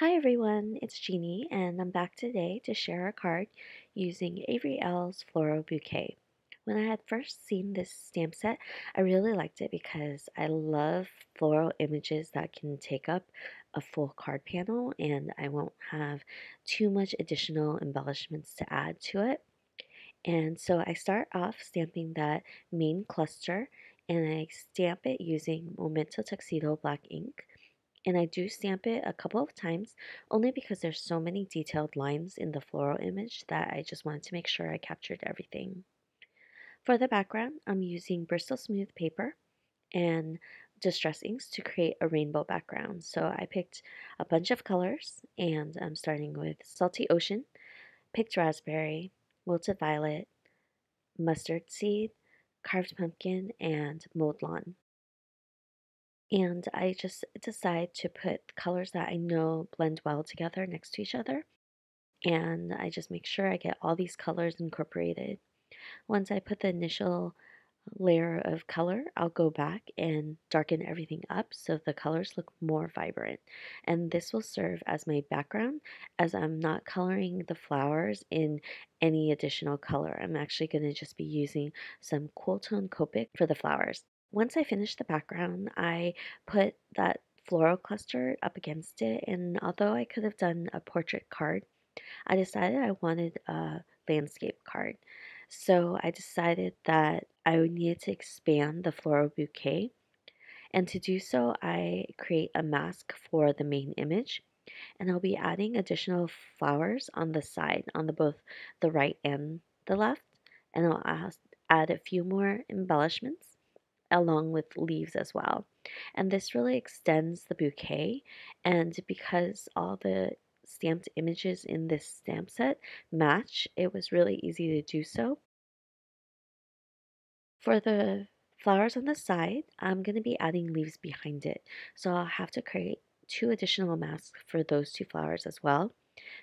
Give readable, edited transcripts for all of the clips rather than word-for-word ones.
Hi everyone, it's Jeannie, and I'm back today to share a card using Avery Elle's Floral Bouquet. When I had first seen this stamp set, I really liked it because I love floral images that can take up a full card panel and I won't have too much additional embellishments to add to it. And so I start off stamping that main cluster and I stamp it using Memento Tuxedo black ink. And I do stamp it a couple of times only because there's so many detailed lines in the floral image that I just wanted to make sure I captured everything. For the background, I'm using Bristol Smooth paper and distress inks to create a rainbow background. So I picked a bunch of colors and I'm starting with Salty Ocean, picked raspberry, wilted violet, mustard seed, carved pumpkin, and mowed lawn. And I just decide to put colors that I know blend well together next to each other. And I just make sure I get all these colors incorporated. Once I put the initial layer of color, I'll go back and darken everything up so the colors look more vibrant. And this will serve as my background as I'm not coloring the flowers in any additional color. I'm actually going to just be using some cool tone Copic for the flowers. Once I finish the background, I put that floral cluster up against it, and although I could have done a portrait card, I decided I wanted a landscape card. So I decided that I would need to expand the floral bouquet. And to do so, I create a mask for the main image. And I'll be adding additional flowers on the side, on both the right and the left. And add a few more embellishments along with leaves as well. And this really extends the bouquet. And because all the stamped images in this stamp set match, it was really easy to do so. For the flowers on the side, I'm going to be adding leaves behind it. So I'll have to create two additional masks for those two flowers as well,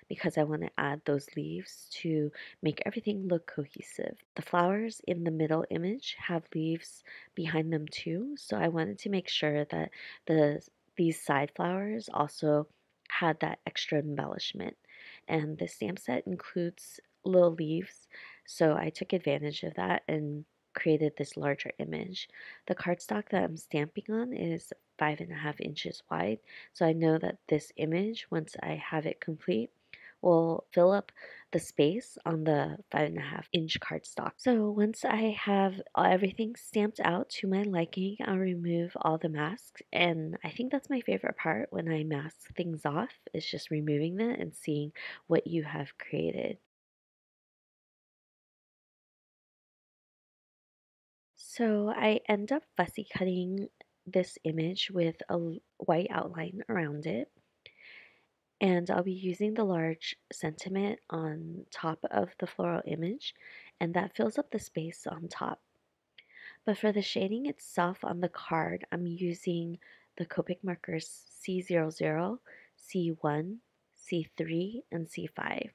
because I want to add those leaves to make everything look cohesive. The flowers in the middle image have leaves behind them too, so I wanted to make sure that the these side flowers also had that extra embellishment. And the stamp set includes little leaves, so I took advantage of that and created this larger image. The cardstock that I'm stamping on is 5.5 inches wide, so I know that this image, once I have it complete, will fill up the space on the 5.5 inch cardstock. So once I have everything stamped out to my liking, I'll remove all the masks. And I think that's my favorite part when I mask things off, is just removing them and seeing what you have created. So I end up fussy cutting this image with a white outline around it. And I'll be using the large sentiment on top of the floral image, and that fills up the space on top. But for the shading itself on the card, I'm using the Copic markers C00, C1, C3, and C5.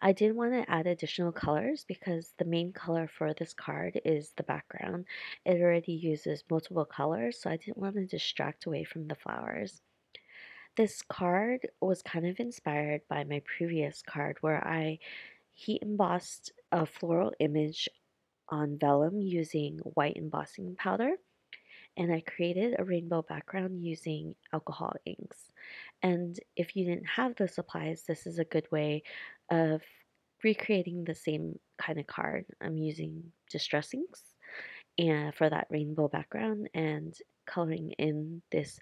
I did want to add additional colors because the main color for this card is the background. It already uses multiple colors, so I didn't want to distract away from the flowers. This card was kind of inspired by my previous card where I heat embossed a floral image on vellum using white embossing powder, and I created a rainbow background using alcohol inks. And if you didn't have the supplies, this is a good way of recreating the same kind of card. I'm using distress inks and for that rainbow background and coloring in this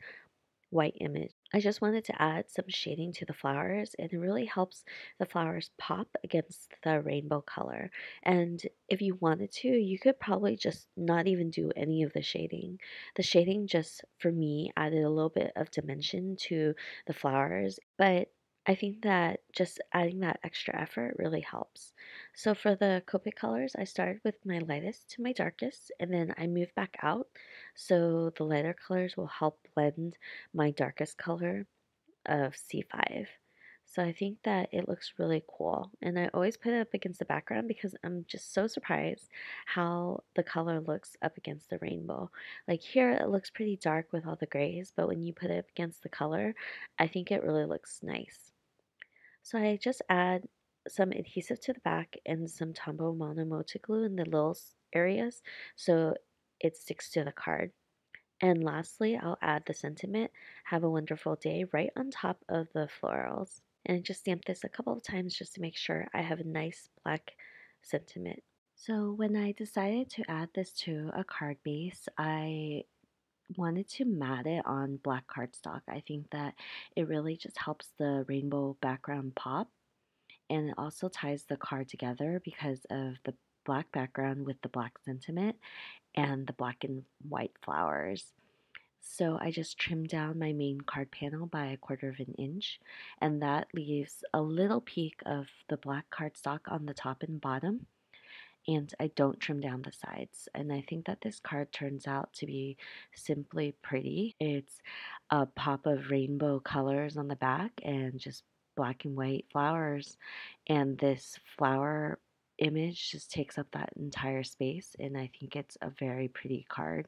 white image. I just wanted to add some shading to the flowers, and it really helps the flowers pop against the rainbow color. And if you wanted to, you could probably just not even do any of the shading. The shading just, for me, added a little bit of dimension to the flowers, but I think that just adding that extra effort really helps. So for the Copic colors, I started with my lightest to my darkest, and then I moved back out so the lighter colors will help blend my darkest color of C5. So I think that it looks really cool. And I always put it up against the background because I'm just so surprised how the color looks up against the rainbow. Like here, it looks pretty dark with all the grays, but when you put it up against the color, I think it really looks nice. So I just add some adhesive to the back and some Tombow Monochromatic glue in the little areas so it sticks to the card. And lastly, I'll add the sentiment, have a wonderful day, right on top of the florals. And I just stamp this a couple of times just to make sure I have a nice black sentiment. So when I decided to add this to a card base, I wanted to mat it on black cardstock. I think that it really just helps the rainbow background pop, and it also ties the card together because of the black background with the black sentiment and the black and white flowers. So I just trimmed down my main card panel by a quarter of an inch, and that leaves a little peak of the black cardstock on the top and bottom, and I don't trim down the sides. And I think that this card turns out to be simply pretty. It's a pop of rainbow colors on the back and just black and white flowers, and this flower image just takes up that entire space, and I think it's a very pretty card.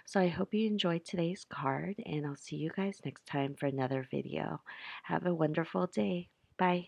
So I hope you enjoyed today's card, and I'll see you guys next time for another video. Have a wonderful day. Bye.